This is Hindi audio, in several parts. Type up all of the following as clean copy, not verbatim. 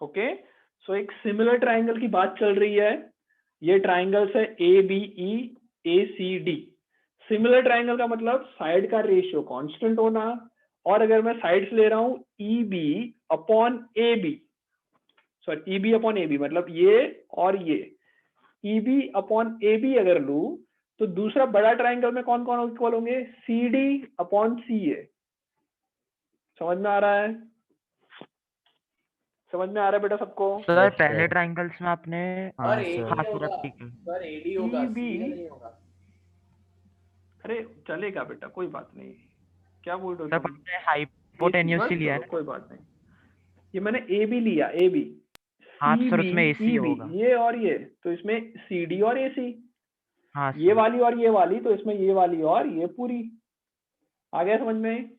ओके, सो एक सिमिलर ट्राइंगल की बात चल रही है। ये ट्राइंगल्स है A B E A C D. Similar triangle का मतलब साइड का रेशियो कांस्टेंट होना, और अगर मैं साइड्स ले रहा हूं E B upon A B, sorry E B upon A B मतलब ये और ये, E B upon A B अगर लू तो दूसरा बड़ा ट्राइंगल में कौन कौन इक्वल होंगे, सी डी अपॉन सी ए। समझ में आ रहा है? समझ में आ रहा है बेटा सबको? सर पहले ट्राइंगल्स में आपने और एडी हाफ होगा ठीक है। सर, एडी होगा, ई बी, सीए नहीं होगा। अरे चलेगा बेटा, कोई बात नहीं, क्या बोल रहे सर हो तुम? आपने हाइपोटेन्यूस बस लिया चलो है। कोई बात नहीं, ये मैंने ए बी लिया, ए बी हाँ सी सर बी उसमें एसी ई बी, होगा। ये और ये, तो इसमें सी डी और ए सी, हाँ ये सर। वाली और ये वाली, तो इसमें ये वाली और ये पूरी। आ गया समझ में?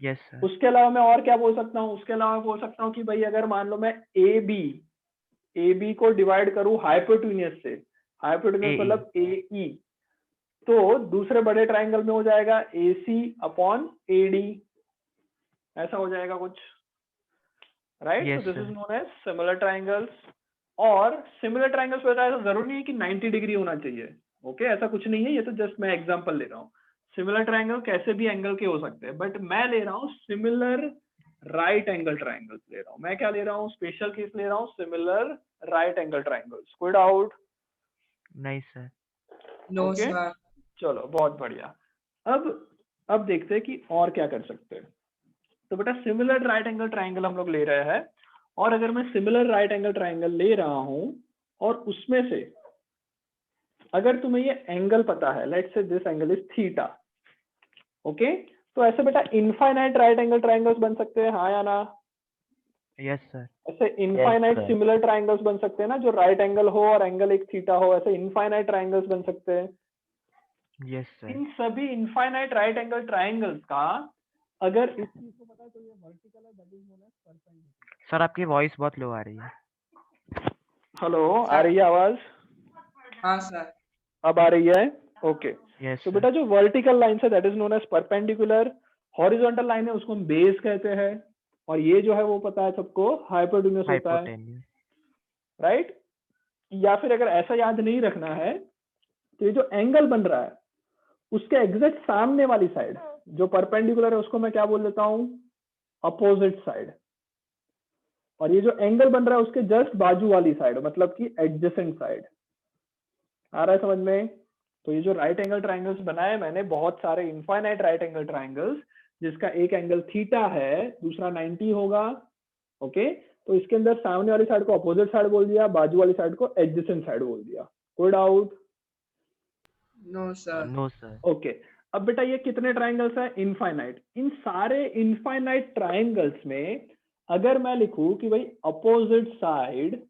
Yes sir. उसके अलावा मैं और क्या बोल सकता हूँ, उसके अलावा बोल सकता हूँ कि भाई अगर मान लो मैं ए बी को डिवाइड करूँ हाइपोटेन्यूस से, हाइपोटेन्यूस AE मतलब ए ई, तो दूसरे बड़े ट्राइंगल में हो जाएगा ए सी अपॉन ए डी, ऐसा हो जाएगा कुछ, राइट? यस तो this is sir. Known as similar triangles. और सिमिलर ट्राइंगल्स में ऐसा जरूरी नहीं है कि 90 डिग्री होना चाहिए, ओके ऐसा कुछ नहीं है, ये तो जस्ट मैं एग्जांपल ले रहा हूँ। सिमिलर ट्राइंगल कैसे भी एंगल के हो सकते हैं, बट मैं ले रहा हूँ सिमिलर राइट एंगल ट्राइंगल्स ले रहा हूँ। मैं क्या ले रहा हूँ, स्पेशल केस ले रहा हूँ, सिमिलर राइट एंगल ट्राइंगल्स। कोई डाउट? नहीं सर। No okay sir. चलो बहुत बढ़िया। अब देखते हैं कि और क्या कर सकते हैं। तो बेटा सिमिलर राइट एंगल ट्राइंगल हम लोग ले रहे हैं, और अगर मैं सिमिलर राइट एंगल ट्राइंगल ले रहा हूं और उसमें से अगर तुम्हें ये एंगल पता है, let's say this angle is theta, okay, तो ऐसे बेटा इनफाइनाइट राइट एंगल ट्राइंगल्स बन सकते हैं, हाँ या ना? Yes sir. ऐसे इनफाइनाइट सिमिलर ट्राइंगल्स बन सकते हैं ना, जो राइट एंगल हो और एंगल एक थीटा हो, ऐसे इनफाइनाइट ट्राइंगल्स बन सकते हैं। Yes sir. इन सभी इनफाइनाइट राइट एंगल ट्राइंगल्स का अगर इस चीज को पता है तो ये वर्टिकल है, that is known as perpendicular. Sir आपकी वॉइस बहुत लो आ रही है। हेलो, आ सर। रही है आवाज? हाँ सर। अब आ रही है? ओके। यस तो सर। बेटा जो वर्टिकल लाइन है that is known as perpendicular, horizontal line है उसको हम बेस कहते हैं, और ये जो है वो पता है सबको हाइपोटेन्यूस होता है, हाइपोटेन्यूस। राइट? या फिर अगर ऐसा याद नहीं रखना है तो ये जो एंगल बन रहा है उसके एग्जैक्ट सामने वाली साइड जो परपेंडिकुलर है उसको मैं क्या बोल देता हूं, अपोजिट साइड। और ये जो एंगल बन रहा है उसके जस्ट बाजू वाली साइड मतलब कि एडजेसेंट साइड। आ रहा है समझ में? तो ये जो राइट एंगल ट्राइंगल्स बनाए मैंने, बहुत सारे इनफाइनाइट राइट एंगल ट्राइंगल्स, जिसका एक एंगल थीटा है दूसरा 90 होगा, ओके, तो इसके अंदर सामने वाली साइड को अपोजिट साइड बोल दिया, बाजू वाली साइड को एडजेसेंट साइड बोल दिया। कोई doubt? No sir. No sir. Okay. अब बेटा ये कितने ट्राइंगल्स हैं, इनफाइनाइट। इन सारे इनफाइनाइट ट्राइंगल्स में अगर मैं लिखूं कि भाई अपोजिट साइड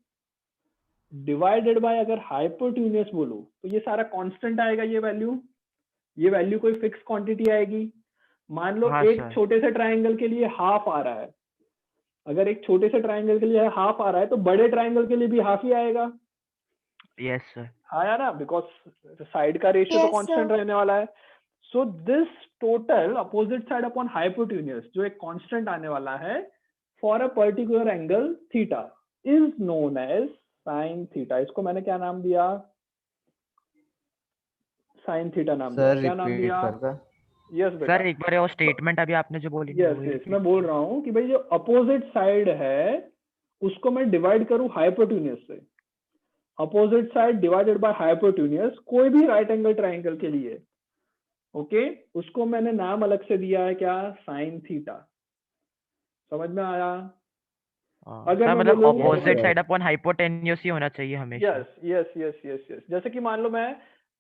डिवाइडेड बाय अगर हाइपोटेन्यूस बोलूं तो ये सारा कांस्टेंट आएगा, ये वैल्यू कोई फिक्स क्वांटिटी आएगी। मान लो हाँ एक सर। छोटे से ट्राइंगल के लिए हाफ आ रहा है, अगर एक छोटे से ट्राइंगल के लिए हाफ आ रहा है तो बड़े ट्राइंगल के लिए भी हाफ ही आएगा। Yes sir. हाँ यार ना, बिकॉज साइड का रेशियो तो कांस्टेंट रहने वाला है। So this total opposite side upon hypotenuse जो एक कांस्टेंट आने वाला है for a particular angle theta is known as sine theta. इसको मैंने क्या नाम दिया, साइन थीटा नाम दिया। सर क्या नाम रिपीट दिया? करना। यस सर बेटा, एक बार वो स्टेटमेंट अभी आपने जो बोली ना यस वही यस रिपीट। मैं बोल रहा हूँ कि भाई जो अपोजिट साइड है उसको मैं डिवाइड करूं हाइपोटेन्यूस से, opposite side divided by hypotenuse कोई भी राइट एंगल ट्राइंगल के लिए, ओके, उसको मैंने नाम अलग से दिया है क्या, साइन थीटा। समझ में आया? अगर सर मैं मतलब बोलूं ऑपोजिट साइड अपॉन हाइपोटेन्यूस ही होना चाहिए हमेशा। Yes yes yes yes yes, जैसे कि मान लो मैं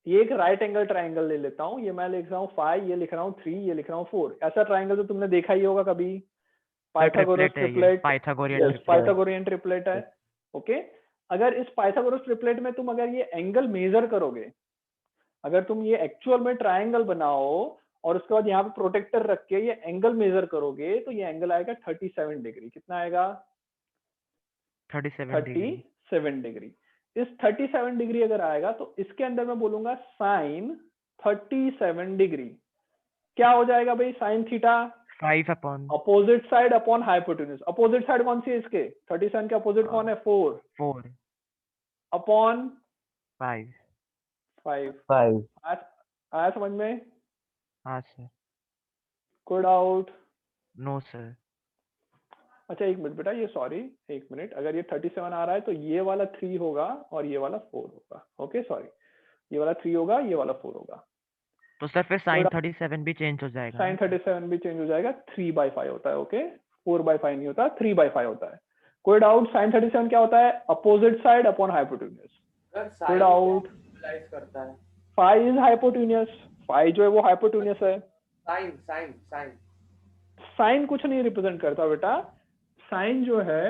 ये एक राइट एंगल ट्राइंगल ले लेता हूँ, ये मैं लिख रहा हूँ 5, ये लिख रहा हूँ 3, ये लिख रहा हूँ 4। ऐसा ट्राइंगल तो तुमने देखा ही होगा कभी, पाइथागोरस ट्रिपलेट है ये, triplet. Pythagorean yes, triplet. Pythagorean triplet है, ओके। अगर इस पाइथागोरस ट्रिपलेट में तुम अगर ये एंगल मेजर करोगे, अगर तुम ये एक्चुअल में ट्राइंगल बनाओ और उसके बाद यहाँ पे प्रोटेक्टर रख के ये एंगल मेजर करोगे तो ये एंगल आएगा 37 डिग्री। कितना आएगा? 37 डिग्री। 37 डिग्री। इस 37 डिग्री अगर आएगा तो इसके अंदर मैं बोलूंगा साइन 37 डिग्री। क्या हो जाएगा भाई sine theta? 5 upon opposite side upon hypotenuse. Opposite side कौन सी है इसके? 37 के अपोजिट कौन है? 4 4 अपॉन 5। 5। 5 आया समझ में? हाँ सर। कोई डाउट? No sir. अच्छा एक मिनट बेटा, ये सॉरी एक मिनट, अगर ये 37 आ रहा है तो ये वाला 3 होगा और ये वाला 4 होगा। ओके सॉरी, ये वाला 3 होगा, ये वाला 4 होगा। तो सर फिर साइन 37 भी चेंज हो जाएगा साइन ना सर? 37 भी चेंज हो जाएगा। 3/5 होता है। ओके 4/5 नहीं होता, 3/5 होता है। कोई डाउट? साइन 37 क्या होता है? Opposite side upon hypotenuse. कोई डाउट? करता है। Phi is hypotenuse. फाई जो है वो हाइपोटेन्यूज है। साइन साइन साइन साइन कुछ नहीं रिप्रेजेंट करता बेटा। साइन जो है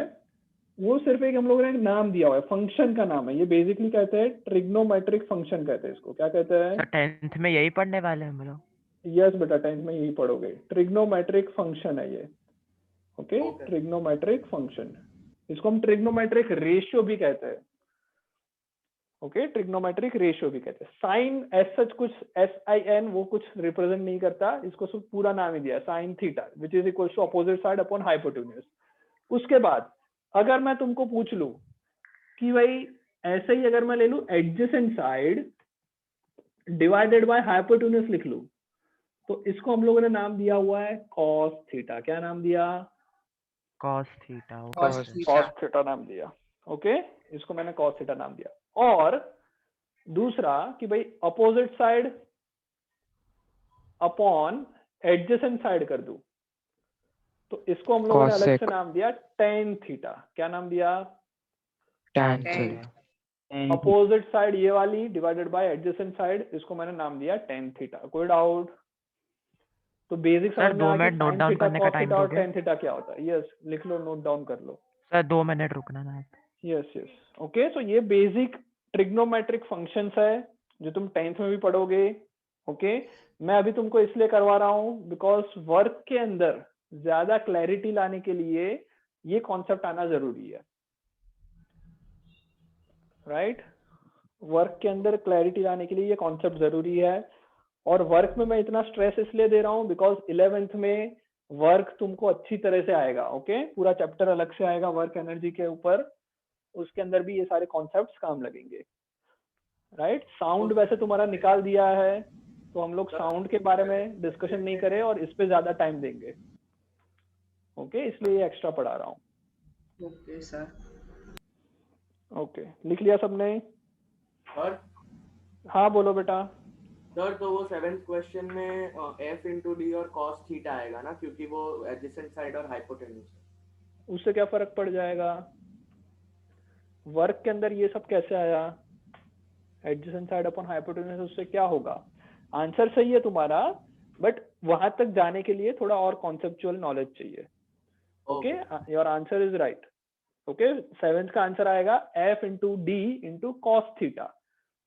वो सिर्फ एक हम लोगों ने एक नाम दिया हुआ है, फंक्शन का नाम है। ये बेसिकली कहते हैं ट्रिग्नोमेट्रिक फंक्शन कहते हैं इसको। क्या कहते हैं? सर 10th में यही पढ़ने वाले हैं हम लोग। यस बेटा 10th में यही पढ़ोगे। ट्रिग्नोमेट्रिक फंक्शन है ये। ओके ट्रिग्नोमेट्रिक फंक्शन, इसको हम ट्रिग्नोमेट्रिक रेशियो भी कहते हैं। ओके ट्रिग्नोमेट्रिक रेशियो भी कहते हैं। साइन एज सच कुछ SIN वो कुछ रिप्रेजेंट नहीं करता, इसको सिर्फ पूरा नाम ही दिया sine theta which is equal to opposite side upon hypotenuse. उसके बाद अगर मैं तुमको पूछ लूं कि भाई ऐसे ही अगर मैं ले लूं adjacent side divided by hypotenuse लिख लूं, तो इसको हम लोगों ने नाम दिया हुआ है कॉस थीटा। क्या नाम दिया? cos theta. Cos okay sir. theta. Cos theta नाम दिया। ओके इसको मैंने कॉस थीटा नाम दिया। और दूसरा कि भाई opposite side upon adjacent side कर दूं, तो इसको हम लोगों ने अलग से Cosec. नाम दिया टेन थीटा। क्या नाम दिया? tan Tan. Theta. Opposite side ये वाली डिवाइडेड बाय एडजेसेंट साइड, इसको मैंने नाम दिया टेन थीटा। कोई डाउट? तो बेसिक सर समझ में 2 आ गया minute note sine down theta, करने का कॉस टाइम थीटा और दोगे? टेन थीटा क्या होता है। यस लिख लो, नोट डाउन कर लो। सर 2 मिनट रुकना ना आप। Yes yes okay. सो ये बेसिक ट्रिग्नोमेट्रिक फंक्शंस है जो तुम 10th में भी पढ़ोगे। ओके मैं अभी तुमको इसलिए करवा रहा हूँ बिकॉज वर्क के अंदर ज्यादा क्लैरिटी लाने के लिए ये कॉन्सेप्ट आना जरूरी है। राइट वर्क के अंदर क्लैरिटी लाने के लिए ये कॉन्सेप्ट जरूरी है। और वर्क में मैं इतना स्ट्रेस इसलिए दे रहा हूँ बिकॉज 11th में वर्क तुमको अच्छी तरह से आएगा। ओके पूरा चैप्टर अलग से आएगा वर्क एनर्जी के ऊपर, उसके अंदर भी ये सारे कॉन्सेप्ट्स काम लगेंगे। राइट साउंड वैसे तुम्हारा निकाल दिया है तो हम लोग साउंड के बारे में डिस्कशन नहीं करें और इस पे ज्यादा टाइम देंगे। ओके इसलिए ये एक्स्ट्रा पढ़ा रहा हूँ। Okay, sir. ओके लिख लिया सबने? सर हाँ बोलो बेटा। सर तो वो 7th क्वेश्चन में f into d और cos थीटा आएगा ना, क्योंकि वो एडजेसेंट साइड और हाइपोटेन्यूज है। उससे क्या फर्क पड़ जाएगा? वर्क के अंदर ये सब कैसे आया? एडजेसेंट साइड अपॉन हाइपोटेन्यूज, उससे क्या होगा? आंसर सही है तुम्हारा, बट वहां तक जाने के लिए थोड़ा और कॉन्सेप्चुअल नॉलेज चाहिए। Okay your answer is right. Okay 7th का आंसर आएगा f into D into cos theta,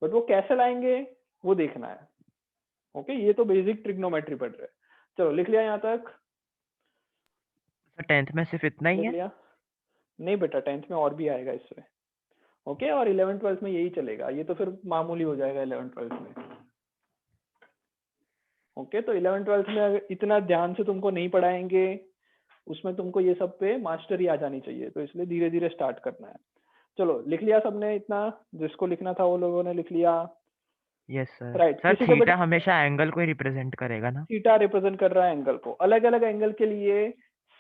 but वो कैसे लाएंगे वो देखना है। ओके ये तो बेसिक ट्रिग्नोमेट्री पढ़ रहे हैं। चलो लिख लिया यहाँ तक? सर 10th में सिर्फ इतना ही लिख है? लिया? नहीं बेटा 10th में और भी आएगा इसमें। ओके और 11th 12th में यही चलेगा, ये तो फिर मामूली हो जाएगा 11th 12th में। ओके तो 11th 12th में अगर इतना ध्यान से तुमको नहीं पढ़ाएंगे, उसमें तुमको ये सब पे मास्टरी आ जानी चाहिए, तो इसलिए धीरे धीरे स्टार्ट करना है। चलो लिख लिया सबने? इतना जिसको लिखना था वो लोगों ने लिख लिया? Yes sir. राइट सर किसी को थीटा हमेशा एंगल को ही रिप्रेजेंट करेगा ना? थीटा रिप्रेजेंट कर रहा है एंगल को। अलग अलग एंगल के लिए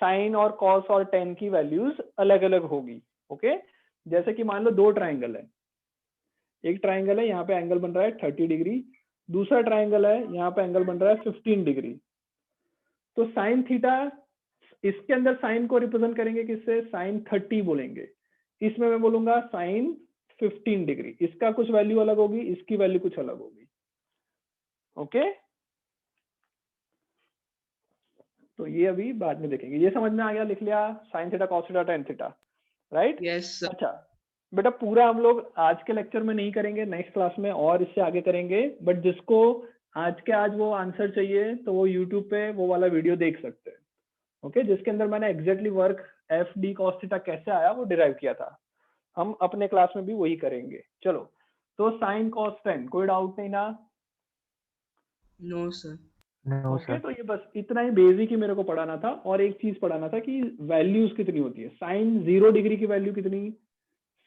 साइन और कॉस और टेन की वैल्यूज अलग अलग होगी। ओके जैसे कि मान लो दो ट्राइंगल है, एक ट्राइंगल है यहाँ पे एंगल बन रहा है 30 डिग्री, दूसरा ट्राइंगल है यहाँ पे एंगल बन रहा है 15 डिग्री। तो साइन थीटा इसके अंदर साइन को रिप्रेजेंट करेंगे किससे? साइन 30 बोलेंगे। इसमें मैं बोलूंगा साइन 15 डिग्री। इसका कुछ वैल्यू अलग होगी, इसकी वैल्यू कुछ अलग होगी। ओके तो ये अभी बाद में देखेंगे। ये समझ में आ गया? लिख लिया sine theta cos theta tan theta. Right Yes, sir. अच्छा बेटा पूरा हम लोग आज के लेक्चर में नहीं करेंगे, नेक्स्ट क्लास में और इससे आगे करेंगे। बट जिसको आज के आज वो आंसर चाहिए तो वो यूट्यूब पे वो वाला वीडियो देख सकते हैं। ओके जिसके अंदर मैंने exactly work F D cos theta कैसे आया वो डिराइव किया था। हम अपने क्लास में भी वही करेंगे। चलो तो साइन कॉस टेन, कोई डाउट नहीं ना? No, sir. No okay, sir. तो ये बस इतना ही बेसिक ही मेरे को पढ़ाना था। और एक चीज पढ़ाना था कि वैल्यूज कितनी होती है। साइन 0 डिग्री की वैल्यू कितनी,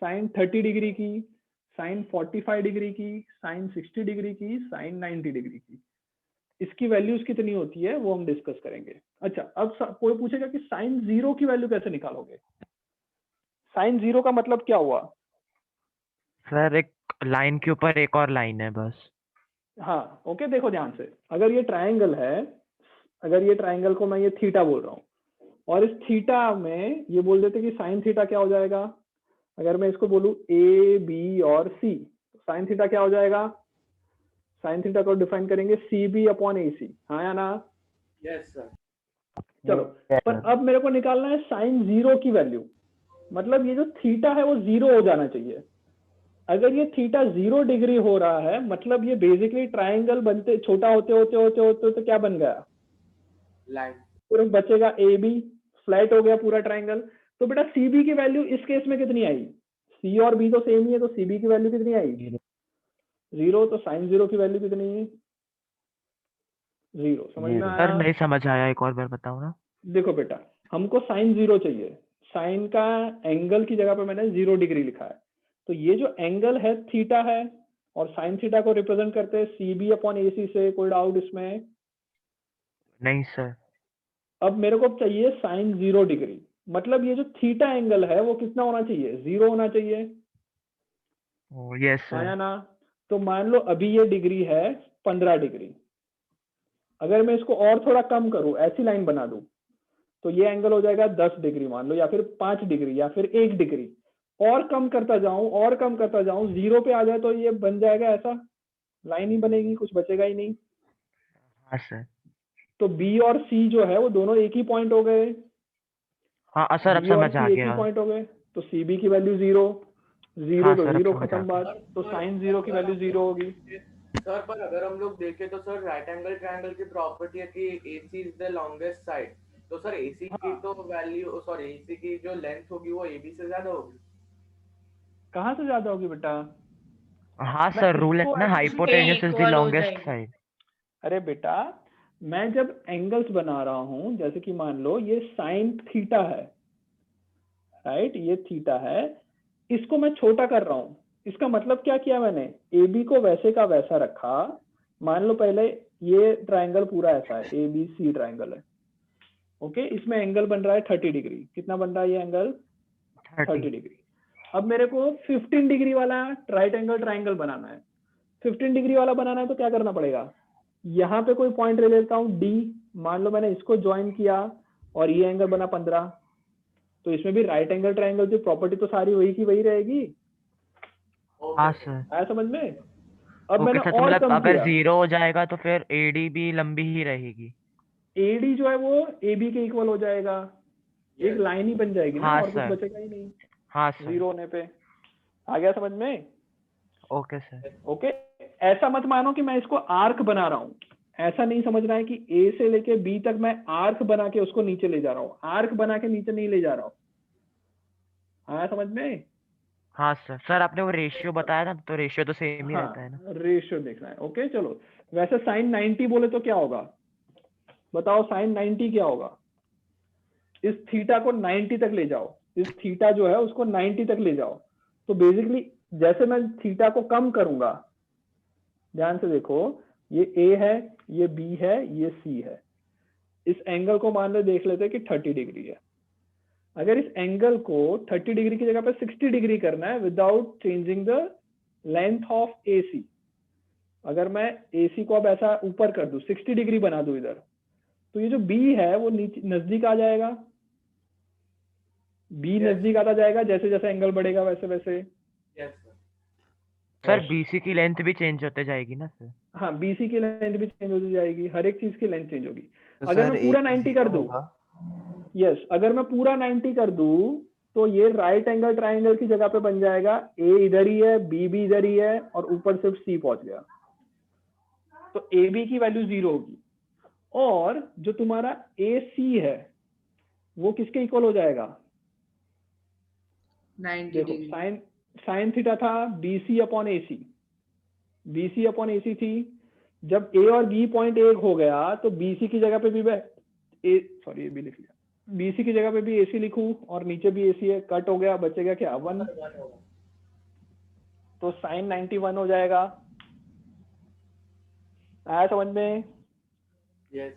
साइन 30 डिग्री की, साइन 45 डिग्री की, साइन 60 डिग्री की, साइन 90 डिग्री की, इसकी वैल्यूज कितनी होती है वो हम डिस्कस करेंगे। अच्छा, अब कोई पूछेगा कि साइन 0 की वैल्यू कैसे निकालोगे। साइन 0 का मतलब क्या हुआ। सर एक लाइन के ऊपर एक और लाइन है बस। हाँ ओके, देखो ध्यान से, अगर ये ट्राइंगल है, अगर ये ट्राइंगल को मैं ये थीटा बोल रहा हूँ, और इस थीटा में ये बोल देते कि साइन थीटा क्या हो जाएगा। अगर मैं इसको बोलूँ ए बी और सी, साइन थीटा क्या हो जाएगा। साइन थीटा को डिफाइन करेंगे सी बी अपॉन ए सी, हाँ या ना। Yes sir. चलो, पर अब मेरे को निकालना है साइन 0 की वैल्यू, मतलब ये जो थीटा है वो 0 हो जाना चाहिए। अगर ये थीटा 0 डिग्री हो रहा है, मतलब ये बेसिकली ट्राइंगल बनते छोटा होते होते होते होते होते क्या बन गया, लाइन। सिर्फ बचेगा ए बी, फ्लैट हो गया पूरा ट्राइंगल। तो बेटा सी बी की वैल्यू इस केस में कितनी आई, सी और बी तो सेम ही है, तो सी बी की वैल्यू कितनी आई 0। तो साइन 0 की वैल्यू कितनी है 0। समझ में सर आया। नहीं समझ आया, एक और बार बताओ ना। देखो बेटा, हमको साइन 0 चाहिए, साइन का एंगल की जगह पे मैंने 0 डिग्री लिखा है, तो ये जो एंगल है थीटा है, और साइन थीटा को रिप्रेजेंट करते हैं सी बी अपॉन ए सी से। कोई डाउट इसमें। नहीं सर। अब मेरे को चाहिए साइन 0 डिग्री, मतलब ये जो थीटा एंगल है वो कितना होना चाहिए, 0 होना चाहिए, यस हाँ या सर। ना। तो मान लो अभी ये डिग्री है 15 डिग्री, अगर मैं इसको और थोड़ा कम करूं, ऐसी लाइन बना दूं, तो ये एंगल हो जाएगा 10 डिग्री मान लो, या फिर 5 डिग्री, या फिर 1 डिग्री। और कम करता जाऊं और कम करता जाऊं, 0 पे आ जाए तो ये बन जाएगा ऐसा, लाइन ही बनेगी, कुछ बचेगा ही नहीं। हाँ सर। तो बी और सी जो है वो दोनों एक ही पॉइंट हो गए, हाँ सर अब बी और समझ आ सी एक ही गया। पॉइंट हो गए, तो सी बी की वैल्यू 0, 0 हाँ तो सर अब 0 समझ आ खत्म गया। बात। तो साइन 0 की वैल्यू 0 होगी। सर पर अगर हम लोग देखें तो सर राइट एंगल ट्रायंगल की प्रॉपर्टी है कि AC is the longest side, तो सर AC की हाँ, तो वैल्यू सॉरी AC की जो लेंथ होगी वो AB से ज्यादा होगी। कहाँ से ज्यादा होगी बेटा। हाँ मैं सर, रूल है इसको ना, पे हाइपोटेन्यूज इज द इक्वल हो लॉन्गेस्ट जाएगी। साइड। अरे बेटा, मैं जब एंगल्स बना रहा हूं, जैसे कि मान लो ये साइन थीटा है, राइट, ये थीटा है, इसको मैं छोटा कर रहा हूं। इसका मतलब क्या किया मैंने, ए बी को वैसे का वैसा रखा। मान लो पहले ये ट्राइंगल पूरा ऐसा है, ए बी सी ट्राइंगल है, ओके, इसमें एंगल बन रहा है 30 डिग्री। कितना बन रहा है ये एंगल, 30 30। डिग्री। अब मेरे को 15 डिग्री वाला राइट एंगल ट्राइंगल बनाना है। 15 डिग्री वाला बनाना है तो क्या करना पड़ेगा, यहाँ पे कोई पॉइंट ले लेता हूँ डी, मान लो मैंने इसको ज्वाइन किया, और ये एंगल बना 15। तो इसमें भी राइट एंगल ट्राइंगल की प्रॉपर्टी तो सारी वही की वही रहेगी। हाँ ओके सर। आया समझ में। अब ओके मैंने सर, तो और मतलब कम अगर किया, 0 हो जाएगा तो फिर AD भी लंबी ही रहेगी। एडी जो है वो ए बी के इक्वल हो जाएगा, एक यस। लाइन ही बन जाएगी ना, हाँ और कुछ सर। बचेगा ही नहीं हाँ सर। 0 होने पे। आ गया समझ में। Okay sir. ओके, ऐसा मत मानो कि मैं इसको आर्क बना रहा हूँ, ऐसा नहीं समझना है कि ए से लेके बी तक मैं आर्क बना के उसको नीचे ले जा रहा हूँ, आर्क बना के नीचे नहीं ले जा रहा हूँ। आया समझ में। हाँ सर। सर आपने वो रेशियो बताया था, तो रेशियो तो सेम ही रहता है ना। हाँ, रेशियो देखना है। ओके चलो, वैसे साइन 90 बोले तो क्या होगा, बताओ साइन 90 क्या होगा। इस थीटा को 90 तक ले जाओ, इस थीटा जो है उसको 90 तक ले जाओ। तो बेसिकली जैसे मैं थीटा को कम करूंगा, ध्यान से देखो, ये ए है, ये बी है, ये सी है, इस एंगल को मान लो देख लेते हैं कि 30 डिग्री है। अगर इस एंगल को 30 डिग्री की जगह पे 60 डिग्री करना है without changing the length of AC, अगर मैं AC को अब ऐसा ऊपर कर दूं, 60 डिग्री बना दूं इधर, तो ये जो B है वो नीचे नजदीक आ जाएगा, B Yes. नजदीक आता जाएगा, जैसे जैसे एंगल बढ़ेगा वैसे वैसे। Yes sir. सर BC की लेंथ भी चेंज होते जाएगी ना सर। हाँ, BC की लेंथ भी चेंज होती जाएगी, हर एक चीज की लेंथ चेंज होगी। तो अगर सर मैं पूरा एक 90 कर 0 दूं, होगा। यस, अगर मैं पूरा 90 कर दूं, तो ये राइट एंगल ट्राइंगल की जगह पे बन जाएगा, A इधर ही है, B भी इधर ही है, और ऊपर सिर्फ C पहुंच गया, तो AB की वैल्यू 0 होगी। और जो तुम्हारा AC है वो किसके इक्वल हो जाएगा, 90 देखो डिग्री। साइन साइन थीटा था BC upon AC, BC upon AC थी, जब ए और बी पॉइंट एक हो गया तो बीसी की जगह पे भी मैं ए सॉरी ये भी लिख लिया, बीसी की जगह पे भी एसी लिखूं और नीचे भी एसी है, कट हो गया, बचेगा क्या 1, तो साइन 91 हो जाएगा। आया समझ में? यस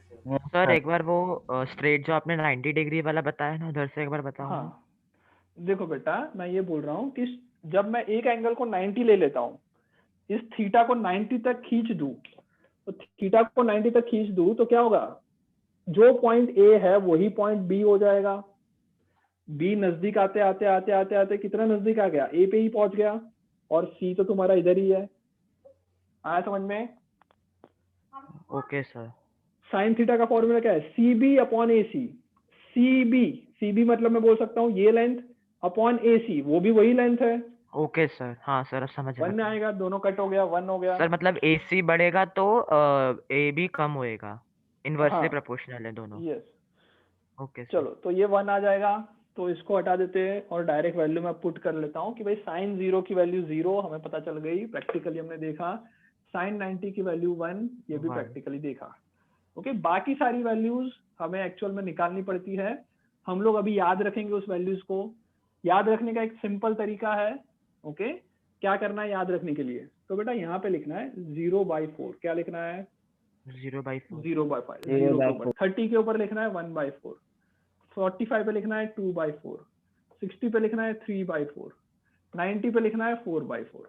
सर एक बार वो स्ट्रेट जो आपने 90 डिग्री वाला बताया ना, उधर से एक बार बताओ ना। हाँ देखो बेटा, मैं ये बोल रहा हूँ कि जब मैं एक एंगल को 90 ले लेता हूँ, इस थीटा को 90 तक खींच दूं, तो थीटा को 90 तक खींच दूं तो क्या होगा, जो पॉइंट ए है वही पॉइंट बी हो जाएगा। बी नजदीक आते आते आते आते आते कितना नजदीक आ गया, ए पे ही पहुंच गया, और सी तो तुम्हारा इधर ही है। आया समझ में? Okay sir. साइन थीटा का फॉर्मूला क्या है, सी बी अपॉन ए सी। सी बी मतलब मैं बोल सकता हूँ ये लेंथ अपॉन ए सी, वो भी वही लेंथ है, ओके सर, हाँ सर अब समझ 1 में रहा आएगा, दोनों कट हो गया, 1 हो गया। सर। मतलब AC बढ़ेगा तो ए भी कम होएगा, इनवर्सली हाँ प्रोपोर्शनल है दोनों। Yes, okay sir. चलो तो ये 1 आ जाएगा, तो इसको हटा देते हैं और डायरेक्ट वैल्यू में पुट कर लेता हूँ कि भाई साइन 0 की वैल्यू 0 हमें पता चल गई, प्रैक्टिकली हमने देखा। साइन 90 की वैल्यू 1, ये भी 1 प्रैक्टिकली देखा। ओके, बाकी सारी वैल्यूज हमें एक्चुअल में निकालनी पड़ती है, हम लोग अभी याद रखेंगे उस वैल्यूज को। याद रखने का एक सिंपल तरीका है। ओके, क्या करना है याद रखने के लिए, तो बेटा यहाँ पे लिखना है 0/4। क्या लिखना है? 0/4 0/5, 0 30 के ऊपर लिखना है 1/4, 45 पे लिखना है 2/4, 60 पे लिखना है 3/4, 90 पे लिखना है 4/4,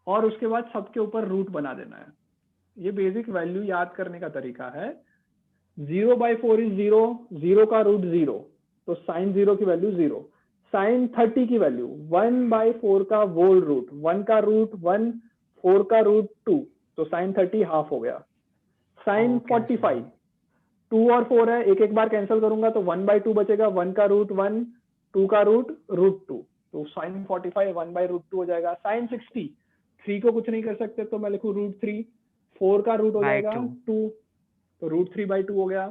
और उसके बाद सबके ऊपर रूट बना देना है। ये बेसिक वैल्यू याद करने का तरीका है। 0/4 इज 0, 0 का रूट 0, तो साइन 0 की वैल्यू 0। साइन 30 की वैल्यू 1/4 का वोल रूट, 1 का रूट 1, 4 का रूट 2, तो साइन 30 हाफ हो गया। साइन ओके 45 2 और 4 है, एक एक बार कैंसिल करूंगा तो 1/2 बचेगा, 1 का रूट 1, 2 का रूट 2, तो साइन 45 1/√2 हो जाएगा। साइन 60 3 को कुछ नहीं कर सकते तो मैं लिखूं √3, 4 का रूट हो बाय जाएगा 2। 2, तो √3/2 हो गया।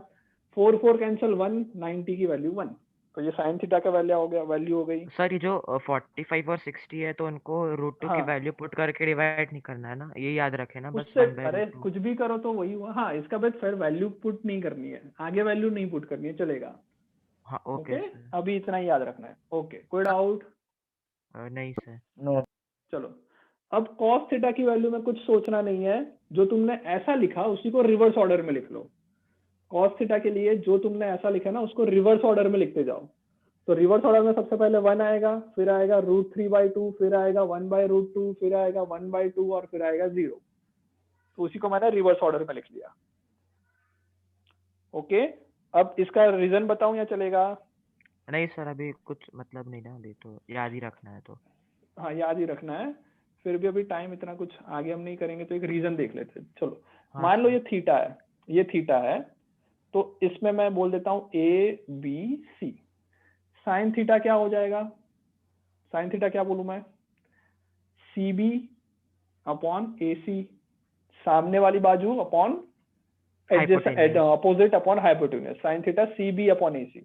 4 4 कैंसिल 1, 90 की वैल्यू 1, तो ये साइन थीटा का वैल्यू हो गया, वैल्यू हो गई। सर ये जो 45 और 60 है तो उनको √2 की हाँ वैल्यू पुट करके डिवाइड नहीं करना है ना, ये याद रखे ना, बस उससे, 1/√2। अरे कुछ भी करो तो वही हुआ। हाँ इसका बस फिर वैल्यू पुट नहीं करनी है, आगे वैल्यू नहीं पुट करनी है, चलेगा। हाँ ओके, ओके सर। अभी इतना ही याद रखना है। ओके, कोई डाउट? नहीं सर। चलो, अब कॉस थीटा की वैल्यू में कुछ सोचना नहीं है, जो तुमने ऐसा लिखा उसी को रिवर्स ऑर्डर में लिख लो। कॉस थीटा के लिए जो तुमने ऐसा लिखा ना उसको रिवर्स ऑर्डर में लिखते जाओ। तो रिवर्स ऑर्डर में सबसे पहले 1 आएगा, फिर आएगा √3/2, फिर आएगा 1/√2, फिर आएगा 1/2 और फिर आएगा 0। तो उसी को मैंने रिवर्स ऑर्डर में लिख लिया। ओके, अब इसका रीजन बताऊं या चलेगा? नहीं सर अभी कुछ मतलब नहीं ना, अभी तो याद ही रखना है तो। हाँ याद ही रखना है, फिर भी अभी टाइम इतना कुछ आगे हम नहीं करेंगे तो एक रीजन देख लेते हैं। चलो हाँ मान लो सर। ये थीटा है, ये थीटा है, तो इसमें मैं बोल देता हूँ ABC। साइन थीटा क्या हो जाएगा, साइन थीटा क्या बोलूं मैं, CB अपॉन AC, सामने वाली बाजू upon Hypotenuse। Opposite upon hypotenuse, sine theta CB upon AC।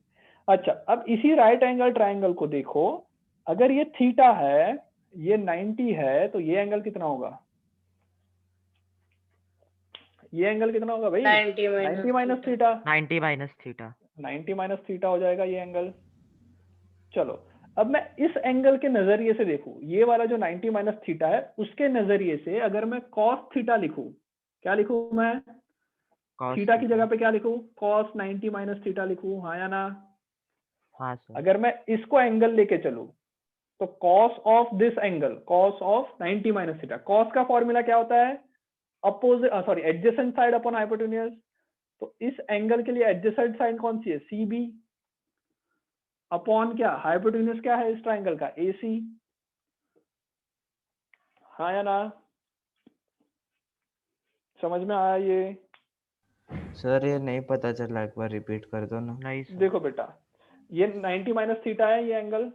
अच्छा, अब इसी राइट एंगल ट्राइंगल को देखो, अगर ये थीटा है, ये 90 है, तो ये एंगल कितना होगा, ये एंगल कितना होगा भाई, 90 minus theta, 90 minus theta. 90 minus theta हो जाएगा ये एंगल। चलो अब मैं इस एंगल के नजरिए से देखूं, ये वाला जो 90 माइनस थीटा है उसके नजरिए से अगर मैं कॉस थीटा लिखूं, क्या लिखूं मैं, cos थीटा की थीटा। जगह पे क्या लिखूं, cos 90 माइनस थीटा लिखूं, हाँ या ना? हाँ सर। अगर मैं इसको एंगल लेके चलूं तो cos of this angle, cos of 90 minus theta, cos का फॉर्मूला क्या होता है, opposite sorry adjacent side upon hypotenuse. तो इस एंगल के लिए एडजेसेंट साइड कौन सी है, CB अपॉन क्या, हाइपोटेन्यूज क्या है इस ट्राइंगल का, AC। हाँ या ना? समझ में आया ये? सर ये नहीं पता चला, एक बार रिपीट कर दो ना। नहीं सर। देखो बेटा, ये 90 माइनस थीटा है ये एंगल,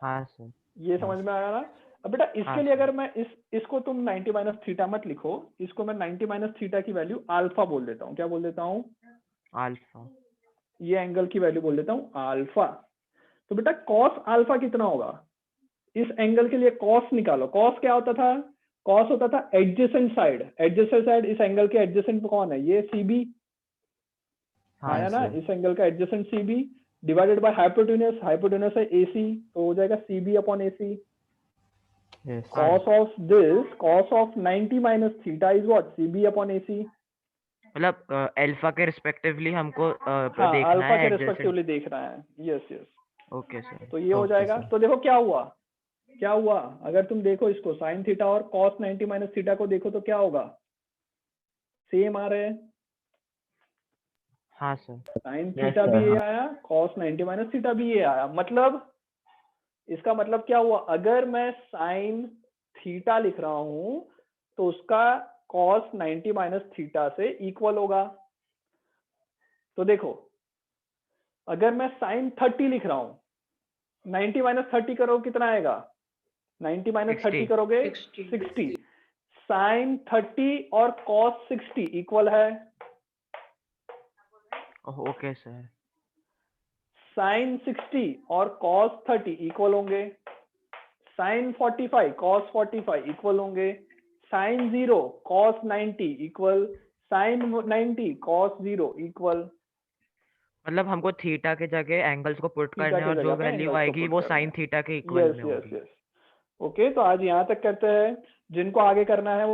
हाँ सर। ये समझ में आया ना? अब बेटा इसके हाँ लिए सर। अगर मैं इसको तुम 90 माइनस थीटा मत लिखो, इसको मैं 90 माइनस थीटा की वैल्यू अल्फा बोल देता हूँ। क्या बोल देता हूँ, अल्फा। ये एंगल की वैल्यू बोल देता हूँ अल्फा। तो बेटा कॉस अल्फा कितना होगा, इस एंगल के लिए कॉस निकालो, कॉस क्या होता था, कॉस होता था एडजेसेंट साइड, एडजेसेंट साइड इस एंगल के एडजेसेंट कौन है, ये CB हाँ आया ना, सर। इस एंगल का adjacent CB divided by hypotenuse, hypotenuse है AC, तो हो जाएगा CB upon AC। Yes cos of this, cos of 90 minus theta is what, CB upon AC। मतलब अल्फा के रिस्पेक्टिवली हमको हाँ, देखना अल्फा है के एडजेसेंट। रिस्पेक्टिवली देख रहा है, यस यस। Okay sir. तो ये हो ओके जाएगा। सर। तो देखो क्या हुआ, क्या हुआ, अगर तुम देखो इसको साइन थीटा और cos 90 माइनस थीटा को देखो तो क्या होगा, सेम आ रहे हैं, हाँ sir. Sine Yes, theta sir, भी ये हाँ। आया, cos 90 माइनस थीटा भी ये आया। मतलब इसका मतलब क्या हुआ, अगर मैं साइन थीटा लिख रहा हूं तो उसका cos 90 माइनस थीटा से इक्वल होगा। तो देखो अगर मैं साइन 30 लिख रहा हूं, 90 माइनस 30 करो कितना आएगा, 90 माइनस 30 60। करोगे 60। साइन 30 और cos 60 इक्वल है, ओके सर। साइन 60 और cos 30 इक्वल होंगे, साइन 45 cos 45 इक्वल होंगे, sine 0 cos 90 equal, sine 90 cos 0 equal. मतलब हमको थीटा के जगह एंगल्स को पुट थीटा करना है की और जो जगह पे वैल्यू एंगल्स को आएगी पुट वो करना साइन है। थीटा के इक्वल यस में यस होगी। यस। ओके, तो आज यहाँ तक करते हैं, जिनको आगे करना है वो